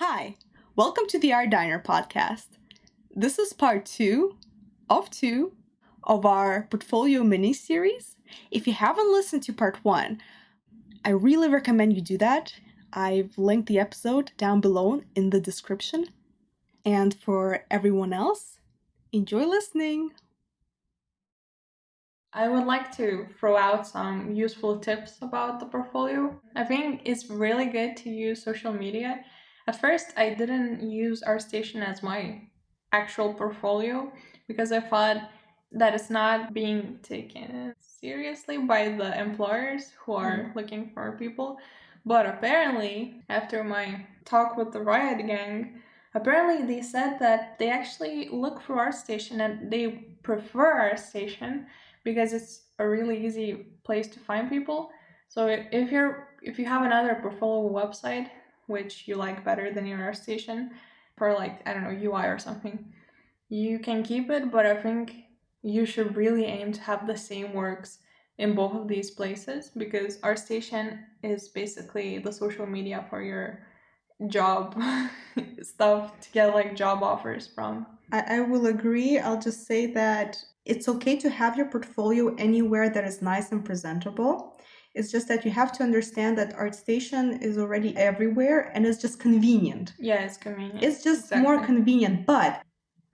Hi, welcome to the DINER podcast. This is part 2 of our portfolio mini-series. If you haven't listened to part 1, I really recommend you do that. I've linked the episode down below in the description. And for everyone else, enjoy listening. I would like to throw out some useful tips about the portfolio. I think it's really good to use social media. At first, I didn't use ArtStation as my actual portfolio because I thought that it's not being taken seriously by the employers who are looking for people. But apparently, after my talk with the Riot Gang, apparently they said that they actually look for ArtStation and they prefer ArtStation because it's a really easy place to find people. So if you have another portfolio website which you like better than your ArtStation for like, I don't know, UI or something, you can keep it, but I think you should really aim to have the same works in both of these places because ArtStation is basically the social media for your job stuff to get like job offers from. I will agree. I'll just say that it's okay to have your portfolio anywhere that is nice and presentable. It's just that you have to understand that ArtStation is already everywhere and it's just convenient. Yeah, it's convenient. It's just more convenient. But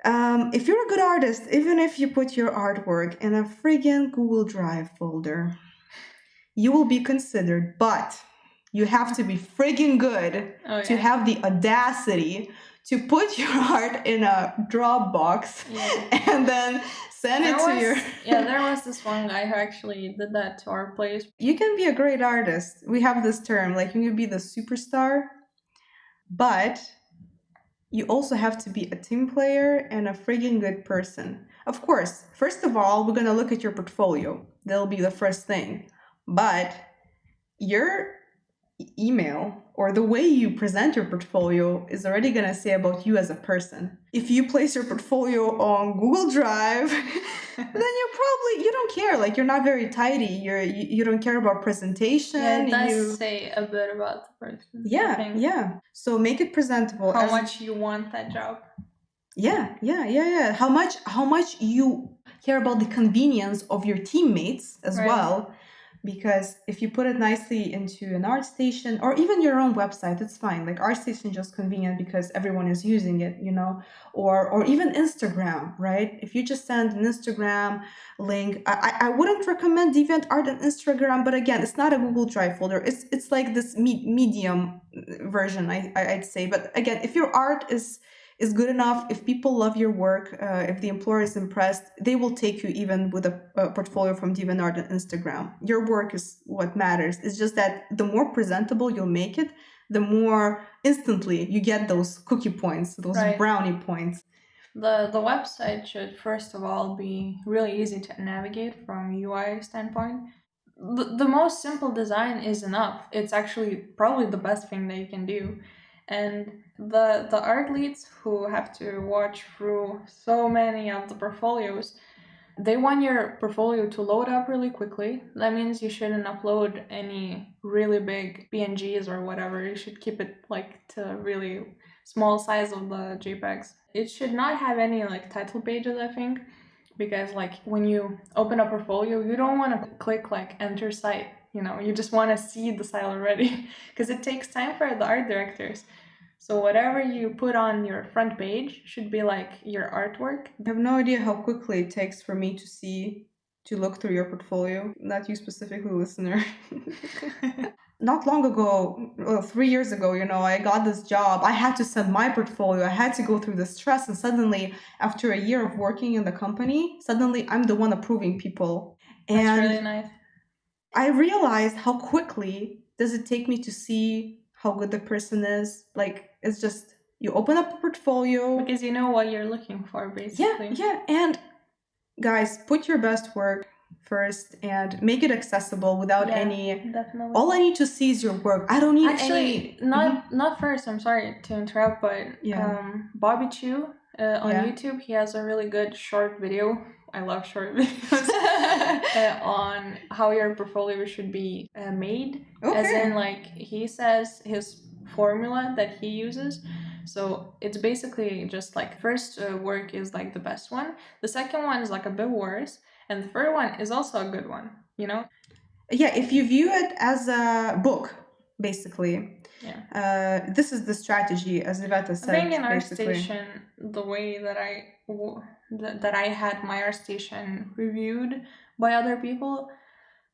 if you're a good artist, even if you put your artwork in a friggin' Google Drive folder, you will be considered. But you have to be friggin' good to have the audacity to put your art in a Dropbox and then send it to your... Yeah, there was this one guy who actually did that to our place. You can be a great artist. We have this term, like you can be the superstar, but you also have to be a team player and a friggin' good person. Of course, first of all, we're gonna look at your portfolio. That'll be the first thing. But your email or the way you present your portfolio is already going to say about you as a person. If you place your portfolio on Google Drive, then you don't care. Like, you're not very tidy. You don't care about presentation. Yeah, it does say a bit about the person. Yeah. So make it presentable. How much you want that job. Yeah. How much you care about the convenience of your teammates as well. Because if you put it nicely into an ArtStation or even your own website, it's fine. Like ArtStation is just convenient because everyone is using it, or even Instagram, right? If you just send an Instagram link, I wouldn't recommend DeviantArt on Instagram, but again, it's not a Google Drive folder. It's like this medium version, I'd say. But again, if your art is good enough, if people love your work, if the employer is impressed, they will take you even with a portfolio from DeviantArt and Instagram. Your work is what matters. It's just that the more presentable you'll make it, the more instantly you get those cookie points, those brownie points. The website should first of all be really easy to navigate from UI standpoint. The most simple design is enough. It's actually probably the best thing that you can do. And the art leads who have to watch through so many of the portfolios, they want your portfolio to load up really quickly. That means you shouldn't upload any really big PNGs or whatever. You should keep it like to really small size of the JPEGs. It should not have any like title pages, I think, because like when you open a portfolio, you don't want to click like enter site. You just want to see the site already because it takes time for the art directors. So whatever you put on your front page should be like your artwork. I have no idea how quickly it takes for me to look through your portfolio. Not you specifically, listener. Not long ago, 3 years ago, I got this job. I had to send my portfolio. I had to go through the stress. And suddenly, after a year of working in the company, suddenly I'm the one approving people. And that's really nice. I realized how quickly does it take me to see how good the person is. Like, it's just, you open up a portfolio. Because you know what you're looking for, basically. Yeah. And guys, put your best work first and make it accessible without any... Definitely. All I need to see is your work. I don't need any... Not first, I'm sorry to interrupt, but Bobby Chu on YouTube, he has a really good short video. I love short videos on how your portfolio should be made. As in, like, he says his formula that he uses So it's basically just like first work is like the best one, the second one is like a bit worse, and the third one is also a good one, you know? Yeah, if you view it as a book, basically. Yeah. This is the strategy, as Iveta I said. think in our basically. station, the way that that I had my art station reviewed by other people,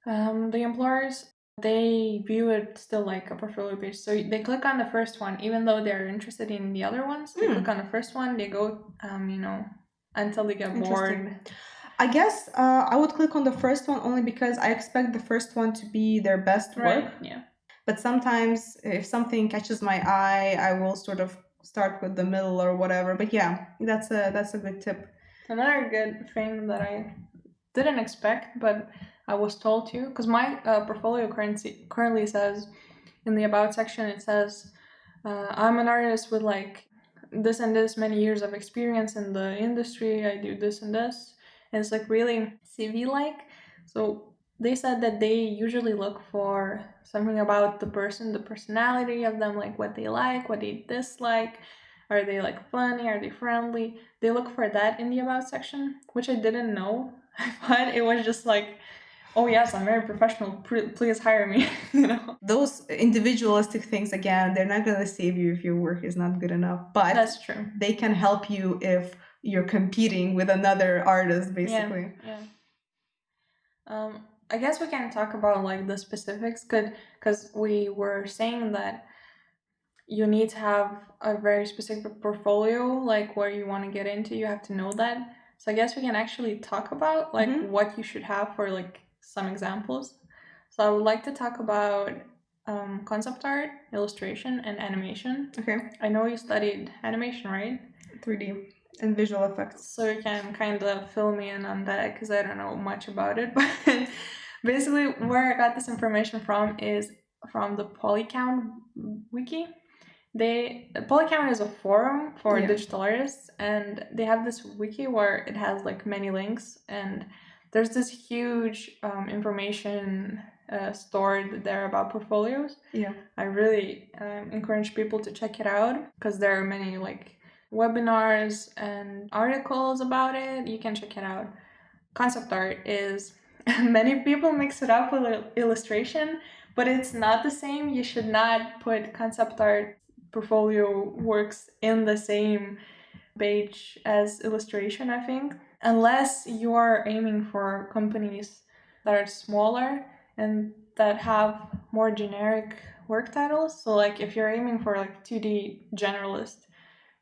the employers, they view it still like a portfolio page. So they click on the first one, even though they're interested in the other ones. They click on the first one, they go, until they get bored. I guess I would click on the first one only because I expect the first one to be their best work. Right, yeah. But sometimes if something catches my eye, I will sort of start with the middle or whatever. But yeah, that's a good tip. Another good thing that I didn't expect, but I was told to, because my portfolio currently says, in the about section, it says, I'm an artist with like this and this many years of experience in the industry. I do this and this. And it's like really CV-like. So they said that they usually look for something about the person, the personality of them, like what they like, what they dislike. Are they like funny? Are they friendly? They look for that in the about section, which I didn't know. I thought it was just like, oh yes, I'm very professional, please hire me. Those individualistic things, again, they're not going to save you if your work is not good enough, but that's true. They can help you if you're competing with another artist, basically. Yeah. I guess we can talk about like the specifics, because we were saying that you need to have a very specific portfolio, like where you want to get into. You have to know that. So I guess we can actually talk about like what you should have for like some examples. So I would like to talk about concept art, illustration, and animation. Okay. I know you studied animation, right? 3D and visual effects. So you can kind of fill me in on that, because I don't know much about it. But basically, where I got this information from is from the Polycount wiki. Polycount is a forum for digital artists, and they have this wiki where it has like many links, and there's this huge information stored there about portfolios. Yeah, I really encourage people to check it out, because there are many like webinars and articles about it. You can check it out. Concept art is many people mix it up with illustration, but it's not the same. You should not put concept art portfolio works in the same page as illustration, I think, unless you are aiming for companies that are smaller and that have more generic work titles. So like if you're aiming for like 2D generalist,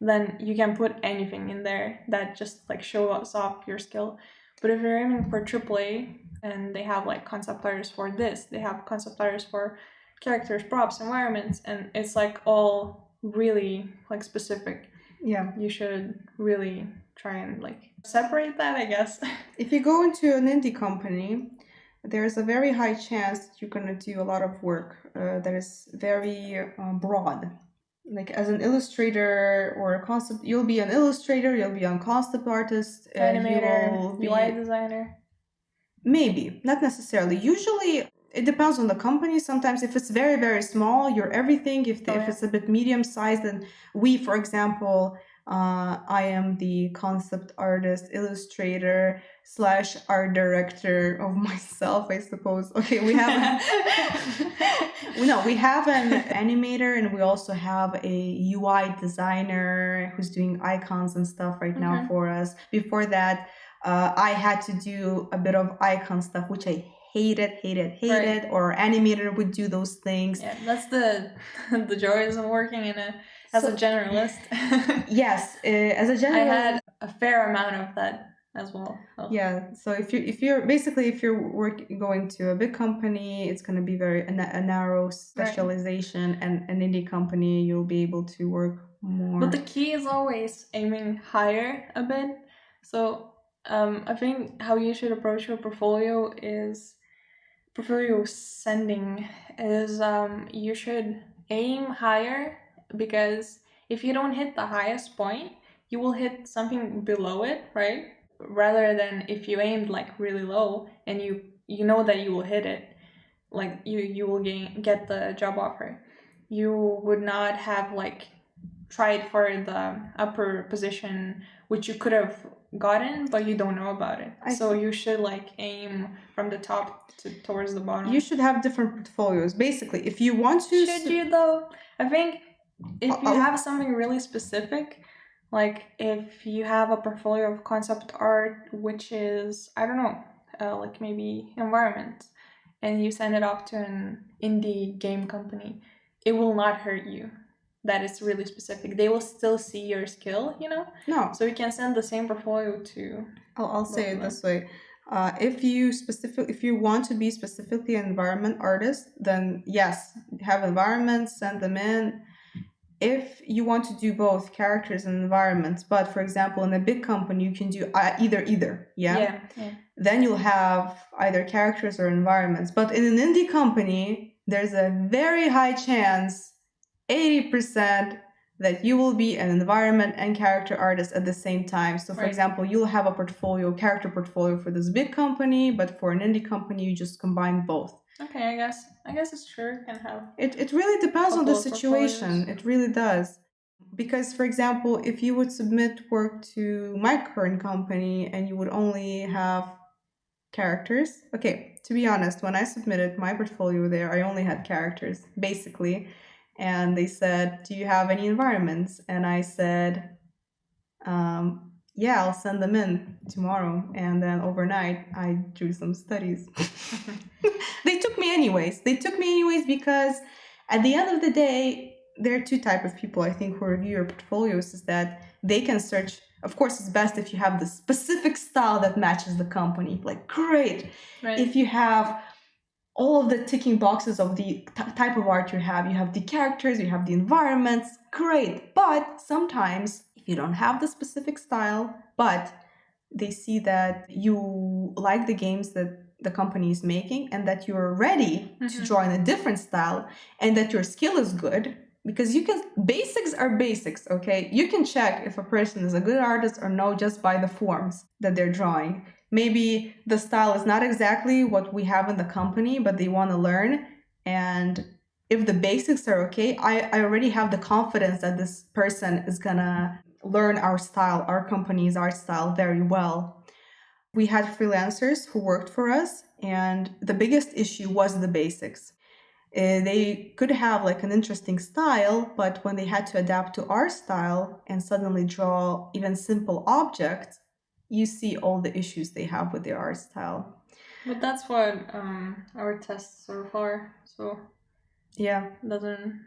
then you can put anything in there that just like shows off your skill. But if you're aiming for AAA and they have like concept artists for this, they have concept artists for characters, props, environments, and it's like all really like specific. Yeah, you should really try and like separate that, I guess. If you go into an indie company, there's a very high chance that you're going to do a lot of work that is very broad. Like as an illustrator or a concept, you'll be an illustrator, you'll be a concept artist, animator, UI designer. Maybe, not necessarily. Usually it depends on the company. Sometimes if it's very, very small, you're everything. If it's a bit medium sized, then we, for example, I am the concept artist, illustrator / art director of myself, I suppose. Okay, we have we have an animator, and we also have a UI designer who's doing icons and stuff right now for us. Before that, I had to do a bit of icon stuff, which I hated. Right. Or animator would do those things. Yeah, that's the joys of working as a generalist. Yes, as a generalist, I had a fair amount of that as well. So. Yeah, so if you're going to a big company, it's going to be very a narrow specialization, right. And an indie company, you'll be able to work more. But the key is always aiming higher a bit. So I think how you should approach your portfolio sending is you should aim higher, because if you don't hit the highest point, you will hit something below it, right? Rather than if you aimed like really low and you know that you will hit it, like you will get the job offer. You would not have like tried for the upper position, which you could have gotten, but you don't know about it. So you should like aim from the top towards the bottom. You should have different portfolios. Basically, if you want to... Should you though? I think if you have something really specific, like if you have a portfolio of concept art, which is, I don't know, like maybe environment, and you send it off to an indie game company, it will not hurt you. That is really specific. They will still see your skill, you know? No. So you can send the same portfolio to... I'll say it this way. If you want to be specifically an environment artist, then yes, have environments, send them in. If you want to do both characters and environments, but for example, in a big company, you can do either. Yeah. Then you'll have either characters or environments. But in an indie company, there's a very high chance, 80%, that you will be an environment and character artist at the same time. So for example, you'll have a character portfolio for this big company, but for an indie company, you just combine both. Okay, I guess it's true. Can have it really depends on the situation. It really does. Because for example, if you would submit work to my current company and you would only have characters. Okay, to be honest, when I submitted my portfolio there, I only had characters, basically. And they said, do you have any environments? And I said, yeah, I'll send them in tomorrow. And then overnight, I drew some studies. They took me anyways. Because at the end of the day, there are two types of people, I think, who review your portfolios, is that they can search. Of course, it's best if you have the specific style that matches the company. Like, great. Right. If you have all of the ticking boxes of the type of art you have the characters, you have the environments, great. But sometimes, if you don't have the specific style, but they see that you like the games that the company is making and that you're ready to draw in a different style and that your skill is good, because basics are basics, okay? You can check if a person is a good artist or no just by the forms that they're drawing. Maybe the style is not exactly what we have in the company, but they want to learn. And if the basics are okay, I already have the confidence that this person is going to learn our style, our company's art style very well. We had freelancers who worked for us, and the biggest issue was the basics. They could have like an interesting style, but when they had to adapt to our style and suddenly draw even simple objects, you see all the issues they have with their art style. But that's what our tests are for, so yeah, doesn't.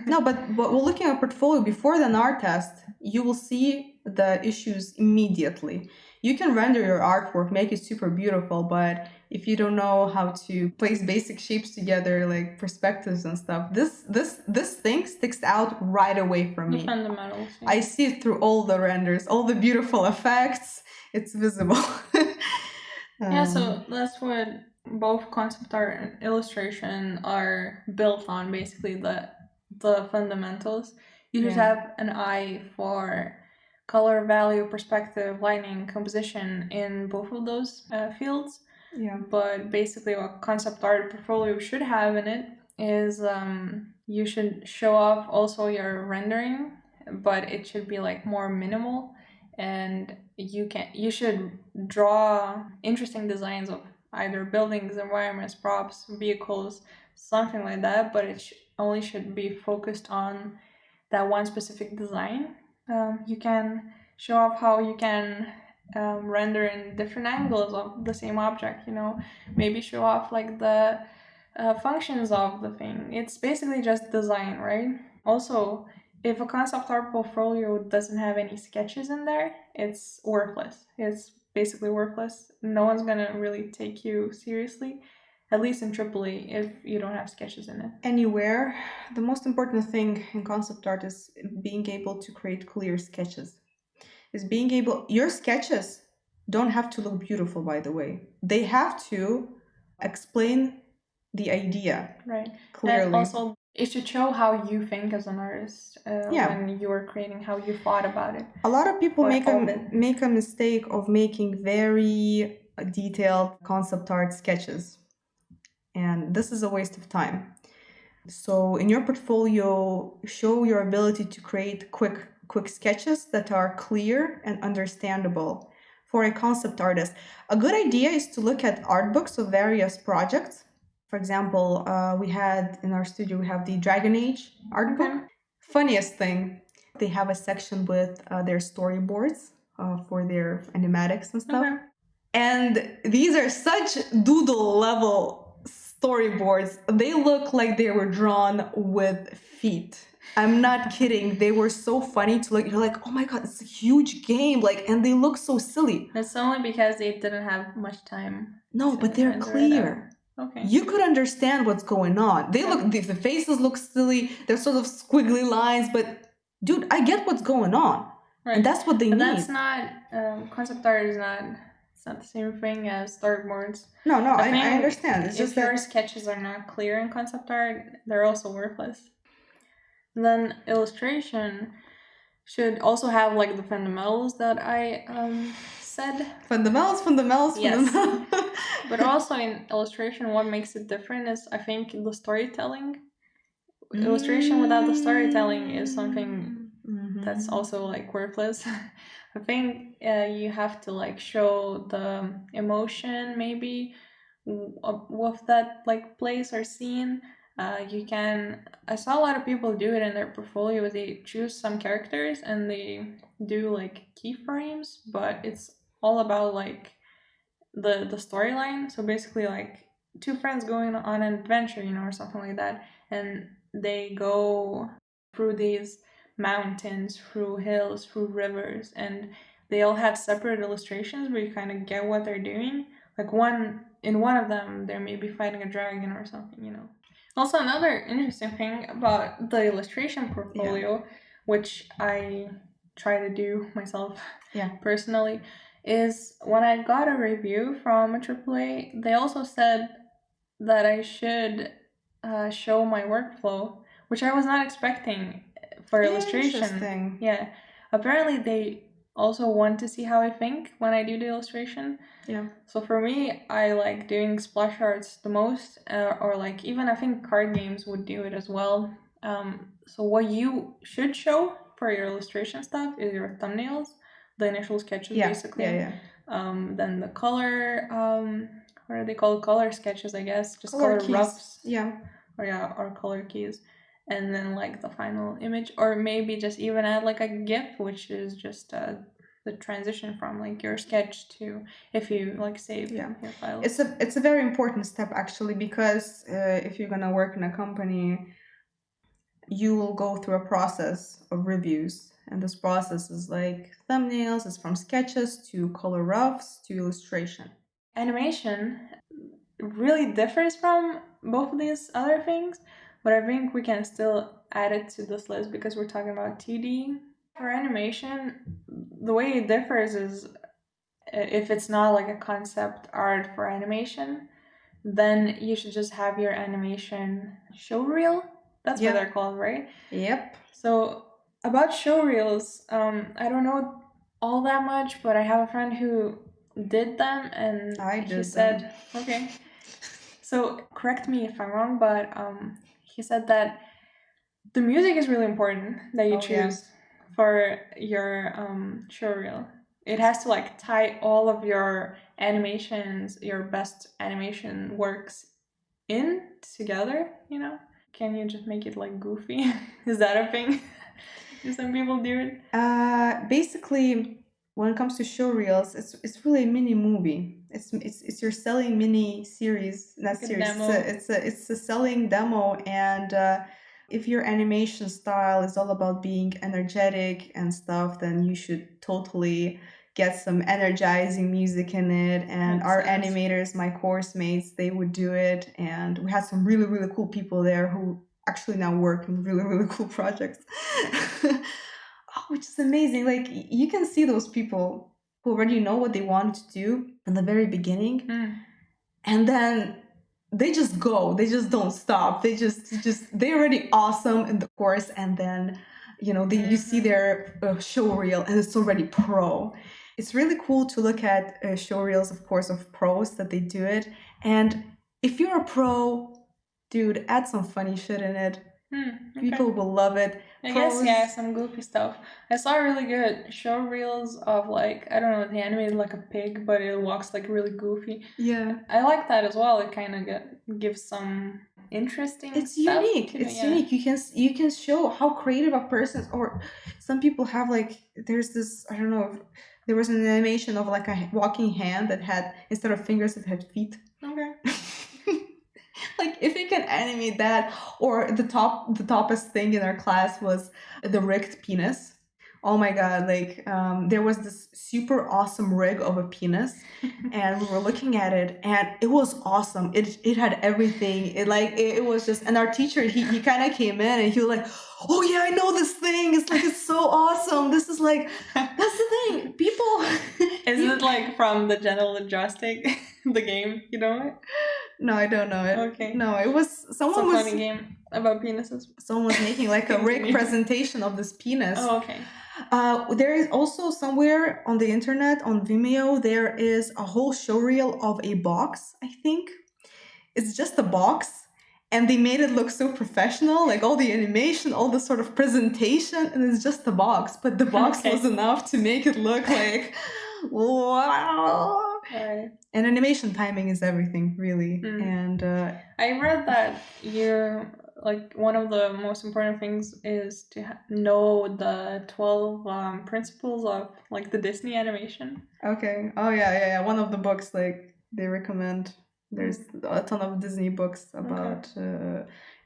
No, but we're looking at a portfolio before the art test. You will see the issues immediately. You can render your artwork, make it super beautiful, but if you don't know how to place basic shapes together, like perspectives and stuff, this thing sticks out right away from me. The fundamentals. Yeah. I see it through all the renders, all the beautiful effects. It's visible. Yeah, so that's what both concept art and illustration are built on, basically the fundamentals. You should have an eye for color, value, perspective, lighting, composition in both of those fields. Yeah. But basically what concept art portfolio should have in it is you should show off also your rendering, but it should be like more minimal, and you should draw interesting designs of either buildings, environments, props, vehicles, something like that, but it only should be focused on that one specific design. You can show off how you can render in different angles of the same object, maybe show off like the functions of the thing. It's basically just design, right? Also, if a concept art portfolio doesn't have any sketches in there, it's worthless. It's basically worthless. No one's gonna really take you seriously, at least in AAA, if you don't have sketches in it. Anywhere, the most important thing in concept art is being able to create clear sketches. Your sketches don't have to look beautiful, by the way. They have to explain the idea, right, clearly. And also, it should show how you think as an artist when you are creating, how you thought about it. A lot of people make a mistake of making very detailed concept art sketches. And this is a waste of time. So in your portfolio, show your ability to create quick sketches that are clear and understandable for a concept artist. A good idea is to look at art books of various projects. For example, we had in our studio, we have the Dragon Age art book. Funniest thing, they have a section with their storyboards for their animatics and stuff. And these are such doodle level storyboards. They look like they were drawn with feet. I'm not kidding. They were so funny to look. You're like, oh my god, it's a huge game. Like, and they look so silly. That's only because they didn't have much time. No, but they're clear. Okay. You could understand what's going on. They look, the faces look silly. They're sort of squiggly lines, but dude, I get what's going on. Right. And that's what they need. That's not, concept art is not, it's not the same thing as storyboards. No, I understand. It's just if your sketches are not clear in concept art, they're also worthless. Then illustration should also have like the fundamentals that I said. Fundamentals. Yes. But also in illustration, what makes it different is, I think, the storytelling. Illustration without the storytelling is something that's also like worthless. I think you have to like show the emotion maybe of that like place or scene. I saw a lot of people do it in their portfolio. They choose some characters and they do like keyframes, but it's all about like the storyline. So basically like two friends going on an adventure, or something like that, and they go through these mountains, through hills, through rivers, and they all have separate illustrations where you kind of get what they're doing. Like in one of them, they may be fighting a dragon or something, Also, another interesting thing about the illustration portfolio, which I try to do myself personally, is when I got a review from a AAA, they also said that I should show my workflow, which I was not expecting for illustration. Interesting. Yeah. Apparently, they also want to see how I think when I do the illustration. Yeah. So for me, I like doing splash arts the most, or like even I think card games would do it as well. So what you should show for your illustration stuff is your thumbnails, the initial sketches, basically. Yeah. Then the color, what are they called? Color sketches, I guess. Just color keys. roughs. Yeah. Or color keys. And then like the final image, or maybe just even add like a GIF, which is just the transition from like your sketch to, if you like save your file. It's a very important step actually, because if you're gonna work in a company, you will go through a process of reviews, and this process is like thumbnails. It's from sketches to color roughs to illustration. Animation really differs from both of these other things, but I think we can still add it to this list because we're talking about 2D. For animation, the way it differs is if it's not like a concept art for animation, then you should just have your animation show reel. That's what they're called, right? Yep. So about show reels, I don't know all that much, but I have a friend who did them, and he said, okay. So correct me if I'm wrong, but he said that the music is really important that you choose for your show reel. It has to like tie all of your animations, your best animation works in together, Can you just make it like goofy? Is that a thing? Do some people do it? Basically, when it comes to show reels, it's really a mini movie. It's your selling mini series, not like series. It's a selling demo, and if your animation style is all about being energetic and stuff, then you should totally get some energizing music in it. And makes our sense. Animators, my course mates, they would do it, and we had some really, really cool people there who actually now work in really, really cool projects. Which is amazing. Like, you can see those people who already know what they want to do in the very beginning, and then they just go. They just don't stop. They're already awesome in the course, and then you see their show reel, and it's already pro. It's really cool to look at show reels, of course, of pros that they do it. And if you're a pro, Dude, add some funny shit in it. Okay. People will love it. I guess, yeah, some goofy stuff. I saw really good show reels of like, I don't know, they animated like a pig, but it walks like really goofy. Yeah. I like that as well. It kind of gives some interesting It's stuff. unique. It's unique. You can show how creative a person is. Or some people have like, there's this, I don't know, there was an animation of like a walking hand that had, instead of fingers, it had feet. Okay. Like if you can animate that, or the toppest thing in our class was the rigged penis. Oh my god, like there was this super awesome rig of a penis and we were looking at it and it was awesome. It had everything. It was just, and our teacher he kind of came in and he was like, oh yeah, I know this thing. It's like, it's so awesome. This is like, that's the thing. People Is it like from the General Adjusting, the game? You know it? No, I don't know it. Okay. No, it was someone it's a was funny game about penises. Someone was making like a rig presentation of this penis. Oh, okay. There is also somewhere on the internet, on Vimeo, there is a whole showreel of a box, I think. It's just a box, and they made it look so professional, like all the animation, all the sort of presentation, and it's just a box. But the box was enough to make it look like, wow. Right. And animation timing is everything, really. And I read that you're like one of the most important things is to know the 12 principles of like the Disney animation. Okay. Oh yeah. One of the books, like they recommend. There's a ton of Disney books about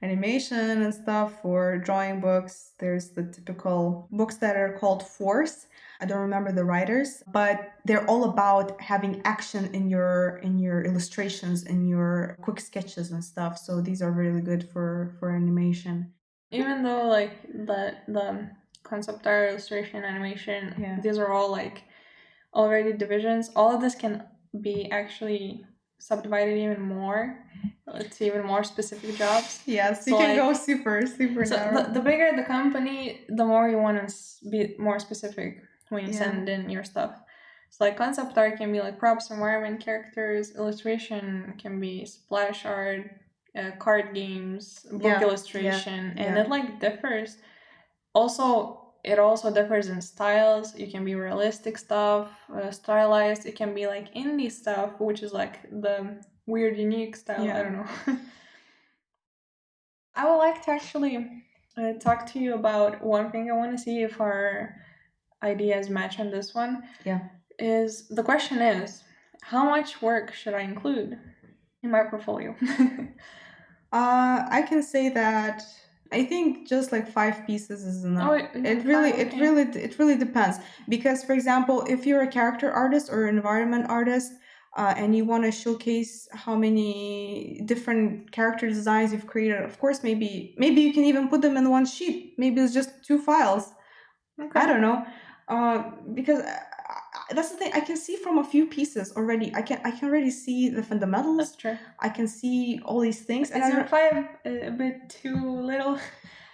animation and stuff, or drawing books. There's the typical books that are called Force. I don't remember the writers, but they're all about having action in your illustrations, in your quick sketches and stuff. So these are really good for animation. Even though like the concept art, illustration, animation, these are all like already divisions. All of this can be actually subdivided even more. It's even more specific jobs. Yes, so you can go super narrow. The bigger the company, the more you want to be more specific when you send in your stuff. So like concept art can be like props, environment, characters. Illustration can be splash art, card games, book illustration, and it like differs. It also differs in styles. It can be realistic stuff, stylized. It can be like indie stuff, which is like the weird, unique style. I don't know. I would like to actually talk to you about one thing. I want to see if our ideas match on this one. Is the question is, how much work should I include in my portfolio? I can say that I think just like 5 pieces is enough. It really depends, because for example, if you're a character artist or an environment artist, and you want to showcase how many different character designs you've created, of course, maybe you can even put them in one sheet. Maybe it's just 2 files. I don't know, because that's the thing. I can see from a few pieces already. I can already see the fundamentals. That's true. I can see all these things. Is your 5 a bit too little?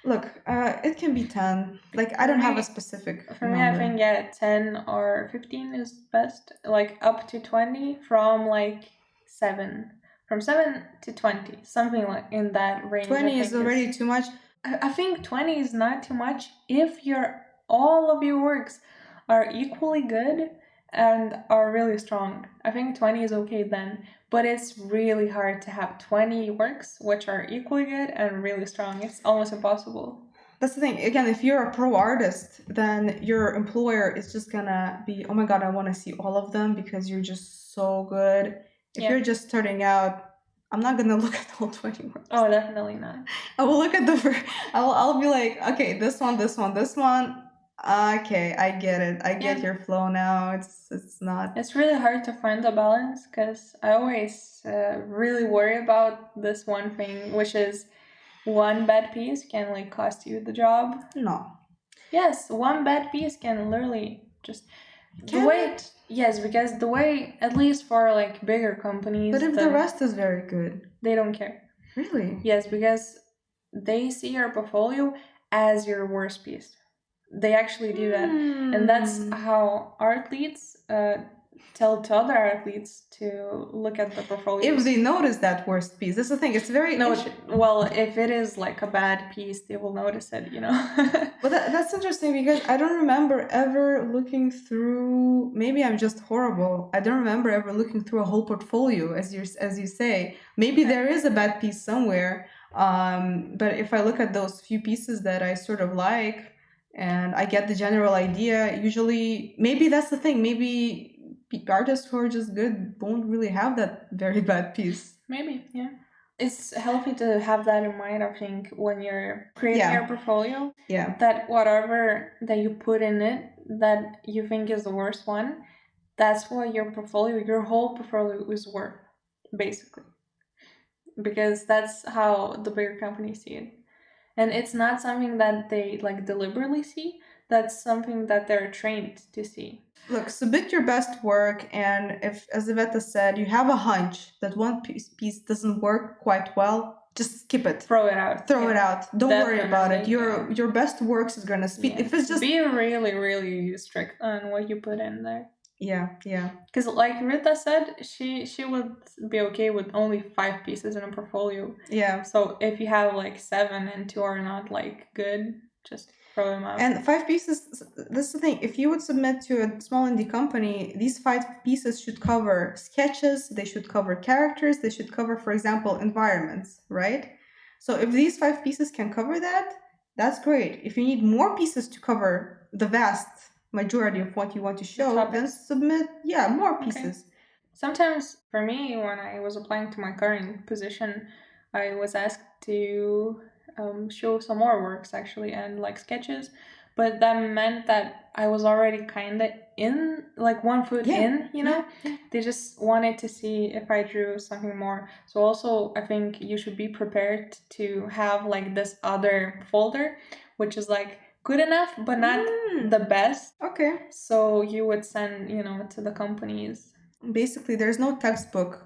Look, it can be 10. Like I don't have a specific For number. me, I think 10 or 15 is best. Like up to 20, from like 7. From 7 to 20, something like in that range. 20 is already too much. I think 20 is not too much if all of your works are equally good and are really strong. I think 20 is okay then, but it's really hard to have 20 works which are equally good and really strong. It's almost impossible. That's the thing. Again, if you're a pro artist, then your employer is just gonna be, oh my god, I want to see all of them because you're just so good. If you're just starting out, I'm not gonna look at all 20 works. Oh, definitely not. I will look at I'll be like, okay, this one. Okay, I get it. I get your flow now. It's not. It's really hard to find the balance, because I always really worry about this one thing, which is one bad piece can like cost you the job. No. Yes, one bad piece can literally just Yes, because the way, at least for like bigger companies. But if the rest is very good, they don't care. Really? Yes, because they see your portfolio as your worst piece. They actually do that, and that's how art leads tell to other athletes to look at the portfolios. If they notice that worst piece, that's the thing. It's very well, if it is like a bad piece, they will notice it, you know. But that's interesting because I don't remember ever looking through. Maybe I'm just horrible. I don't remember ever looking through a whole portfolio, as you say. Maybe there is a bad piece somewhere. But if I look at those few pieces that I sort of like, and I get the general idea, usually maybe that's the thing. Maybe artists who are just good won't really have that very bad piece. Maybe, yeah. It's healthy to have that in mind, I think, when you're creating your portfolio. Yeah. That whatever that you put in it that you think is the worst one, that's what your whole portfolio is worth, basically. Because that's how the bigger companies see it. And it's not something that they like deliberately see. That's something that they're trained to see. Look, submit your best work, and if, as Iveta said, you have a hunch that one piece doesn't work quite well, just skip it. Throw it out. Throw it out. Don't worry about it. Your best works is gonna speak. If it's just be really, really strict on what you put in there. Yeah. Because like Rita said, she would be okay with only 5 pieces in a portfolio. Yeah. So if you have like 7 and 2 are not like good, just throw them out. And 5 pieces, this is the thing. If you would submit to a small indie company, these 5 pieces should cover sketches, they should cover characters, they should cover, for example, environments, right? So if these 5 pieces can cover that, that's great. If you need more pieces to cover the vast majority of what you want to show, then submit, more pieces. Okay. Sometimes for me, when I was applying to my current position, I was asked to show some more works actually and like sketches, but that meant that I was already kind of in, like 1 foot in, you know. They just wanted to see if I drew something more. So also I think you should be prepared to have like this other folder, which is like good enough but not the best. Okay. So you would send, to the companies. Basically, there's no textbook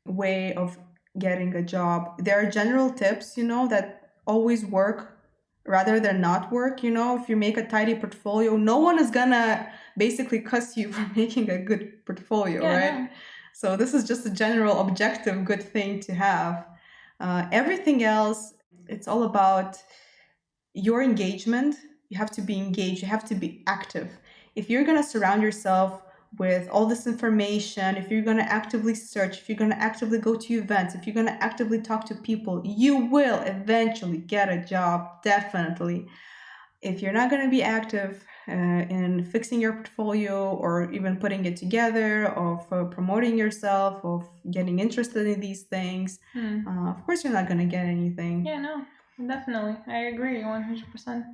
way of getting a job. There are general tips, that always work rather than not work. If you make a tidy portfolio, no one is gonna basically cuss you for making a good portfolio, right? No. So this is just a general objective good thing to have. Everything else, it's all about your engagement. You have to be engaged. You have to be active. If you're gonna surround yourself with all this information, if you're going to actively search, if you're going to actively go to events, if you're going to actively talk to people, you will eventually get a job, definitely. If you're not going to be active in fixing your portfolio or even putting it together, of promoting yourself, of getting interested in these things, of course you're not going to get anything. Yeah, no, definitely. I agree 100%.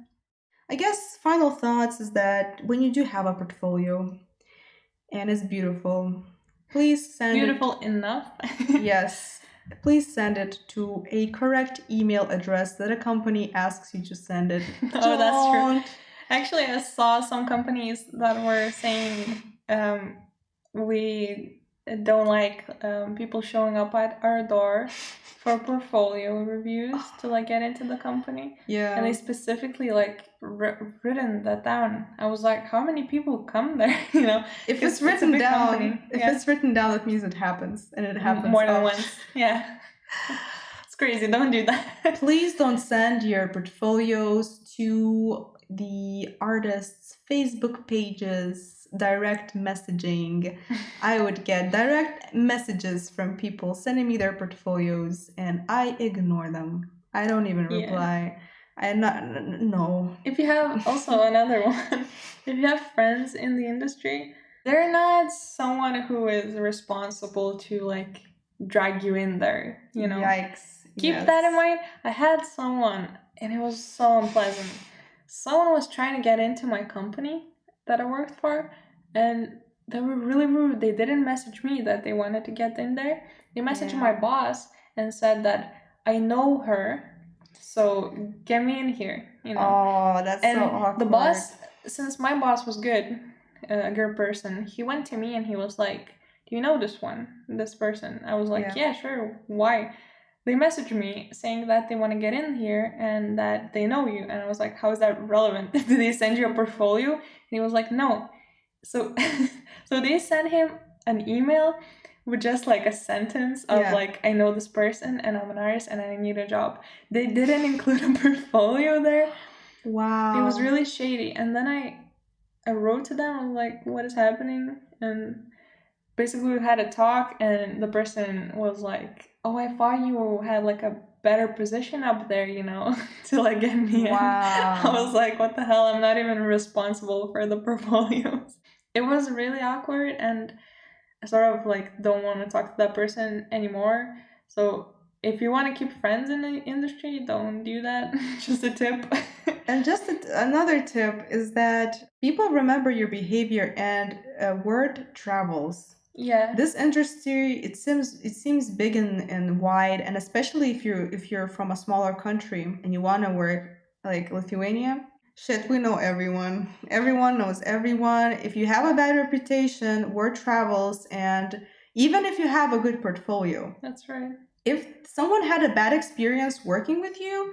I guess final thoughts is that when you do have a portfolio, and it's beautiful, please send beautiful enough. Yes, please send it to a correct email address that a company asks you to send it. Oh, that's true. Actually, I saw some companies that were saying we don't like people showing up at our door for portfolio reviews to like get into the company. Yeah. And they specifically like written that down. I was like, how many people come there? If it's written down, it's written down, that means it happens, and it happens more than once. Yeah. It's crazy. Don't do that. Please don't send your portfolios to the artists' Facebook pages. Direct messaging. I would get direct messages from people sending me their portfolios, and I ignore them. I don't even reply. No. If you have also another one, if you have friends in the industry, they're not someone who is responsible to like drag you in there, Yikes. Keep that in mind. I had someone, and it was so unpleasant. Someone was trying to get into my company that I worked for, and they were really rude. They didn't message me that they wanted to get in there. They messaged my boss and said that I know her, so get me in here, Oh, that's so awkward. The boss, since my boss was good, a good person, he went to me and he was like, do you know this person? I was like, yeah, sure. Why? They messaged me saying that they want to get in here and that they know you. And I was like, how is that relevant? Did they send you a portfolio? And he was like, no. So so they sent him an email with just like a sentence of Yeah. like, I know this person and I'm an artist and I need a job. They didn't include a portfolio there. Wow. It was really shady. And then I wrote to them, I was like, what is happening? And basically we had a talk and the person was like, oh, I thought you had like a better position up there, you know, to like get me in. I was like, what the hell? I'm not even responsible for the portfolios. It was really awkward and I sort of like don't want to talk to that person anymore. So if you want to keep friends in the industry, don't do that. Just a tip. And just another tip is that people remember your behavior and word travels. Yeah. This industry, it seems big and wide, and especially if you're from a smaller country and you want to work like Lithuania. Shit, we know everyone. Everyone knows everyone. If you have a bad reputation, word travels, and even if you have a good portfolio. That's right. If someone had a bad experience working with you,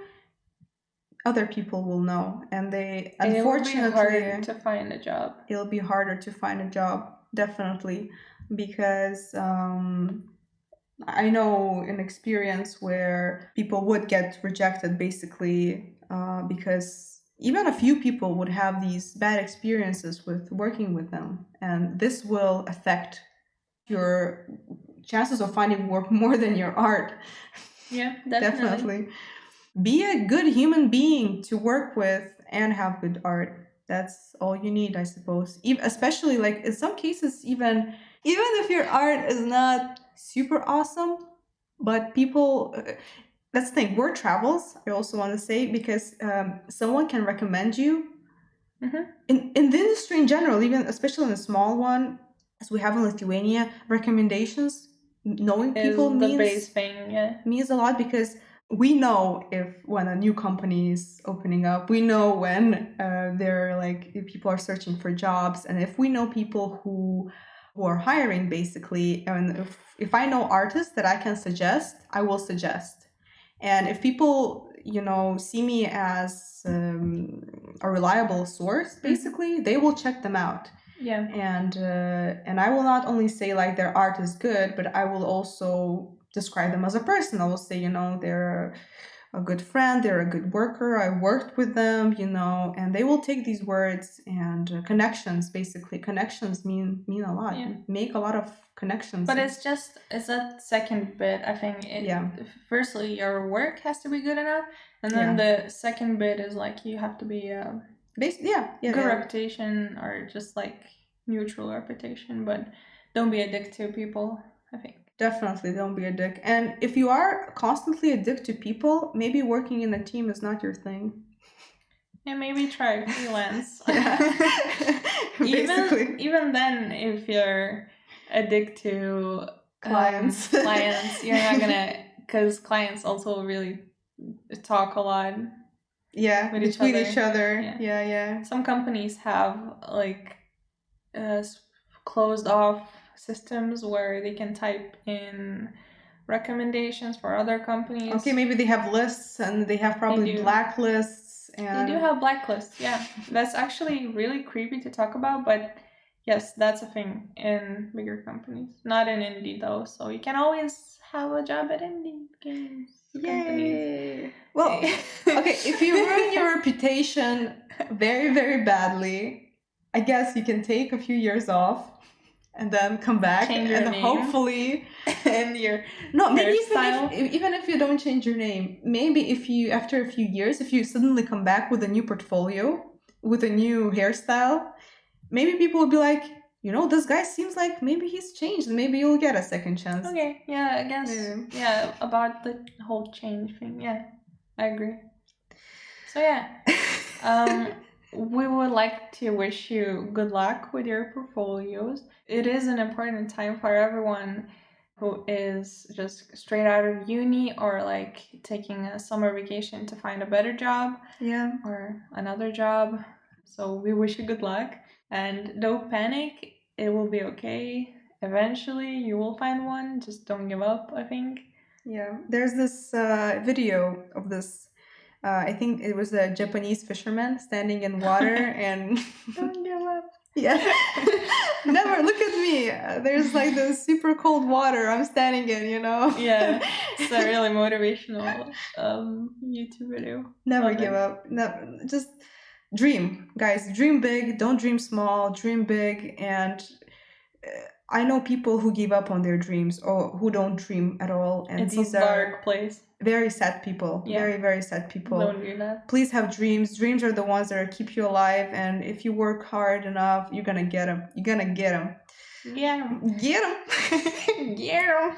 other people will know, and they unfortunately it will be harder to find a job. It'll be harder to find a job, definitely, because I know an experience where people would get rejected basically because even a few people would have these bad experiences with working with them, and this will affect your chances of finding work more than your art. Yeah, definitely. Be a good human being to work with and have good art. That's all you need, I suppose. Especially like in some cases, even if your art is not super awesome, but people. That's the thing. Word travels. I also want to say because someone can recommend you. In the industry in general, even especially in a small one, as we have in Lithuania, recommendations, knowing people is the base thing. Yeah, means a lot because we know when a new company is opening up, we know when they're like if people are searching for jobs, and if we know people who are hiring basically, and if I know artists that I can suggest, I will suggest. And if people see me as a reliable source, basically they will check them out. Yeah. And I will not only say like their art is good, but I will also describe them as a person. I will say, they're a good friend, they're a good worker, I worked with them, and they will take these words and connections. Basically, connections mean a lot. Yeah. Make a lot of connections. But it's that second bit, I think. Firstly, your work has to be good enough, and then the second bit is like you have to be good reputation or just like neutral reputation, but don't be a dick to people, I think. Definitely don't be a dick. And if you are constantly a dick to people, maybe working in a team is not your thing. Yeah, maybe try freelance. Even then, if you're a dick to clients, you're not gonna, because clients also really talk a lot. Yeah, with each other. Yeah. Some companies have like closed off systems where they can type in recommendations for other companies. Okay, maybe they have lists and they have probably blacklists. And they do have blacklists, yeah. That's actually really creepy to talk about, but yes, that's a thing in bigger companies. Not in indie though, so you can always have a job at indie games companies. Well, okay, if you ruin your reputation very, very badly, I guess you can take a few years off and then come back and hopefully and your maybe even if you don't change your name, maybe if you after a few years, if you suddenly come back with a new portfolio, with a new hairstyle, maybe people will be like, this guy seems like maybe he's changed, and maybe you'll get a second chance. Okay, yeah, I guess. Yeah, about the whole change thing. Yeah, I agree. So yeah, we would like to wish you good luck with your portfolios. It is an important time for everyone who is just straight out of uni or like taking a summer vacation to find a better job. Yeah. Or another job. So we wish you good luck and don't panic. It will be okay. Eventually you will find one. Just don't give up, I think. Yeah. There's this video of this I think it was a Japanese fisherman standing in water and Don't give up. yeah, never look at me. There's like the super cold water I'm standing in, you know. Yeah, it's a really motivational YouTube video. Never Love give it. up. Never, just dream, guys. Dream big. Don't dream small. Dream big. And I know people who give up on their dreams or who don't dream at all. And It's these a are dark place. very sad people. Yeah. Very, very sad people. Don't do that. Please have dreams. Dreams are the ones that keep you alive. And if you work hard enough, you're gonna get them. You're gonna get them. Yeah. Get them. Yeah.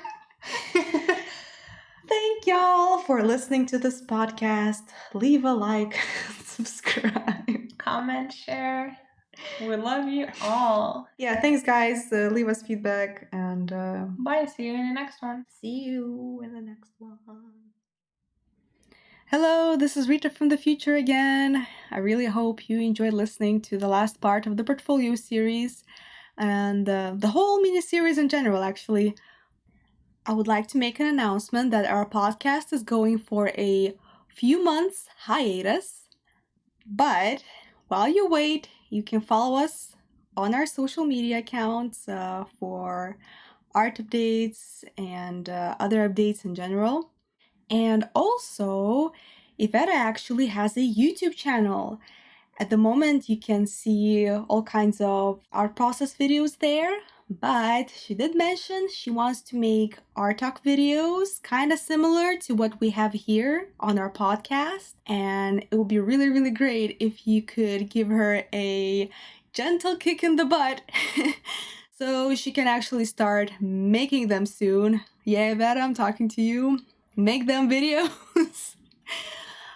Thank y'all for listening to this podcast. Leave a like, subscribe, comment, share. We love you all. Yeah, thanks guys. Leave us feedback and bye. See you in the next one. See you in the next one. Hello, this is Rita from the future again. I really hope you enjoyed listening to the last part of the portfolio series and the whole mini-series in general, actually. I would like to make an announcement that our podcast is going for a few months hiatus. But while you wait, you can follow us on our social media accounts for art updates and other updates in general. And also, Iveta actually has a YouTube channel. At the moment, you can see all kinds of art process videos there. But she did mention she wants to make art talk videos kind of similar to what we have here on our podcast. And it would be really, really great if you could give her a gentle kick in the butt so she can actually start making them soon. Yeah, Iveta, I'm talking to you. Make them videos.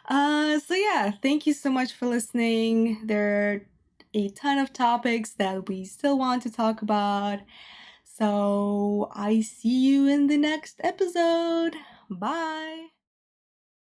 So yeah, thank you so much for listening. There are a ton of topics that we still want to talk about. So I see you in the next episode. Bye.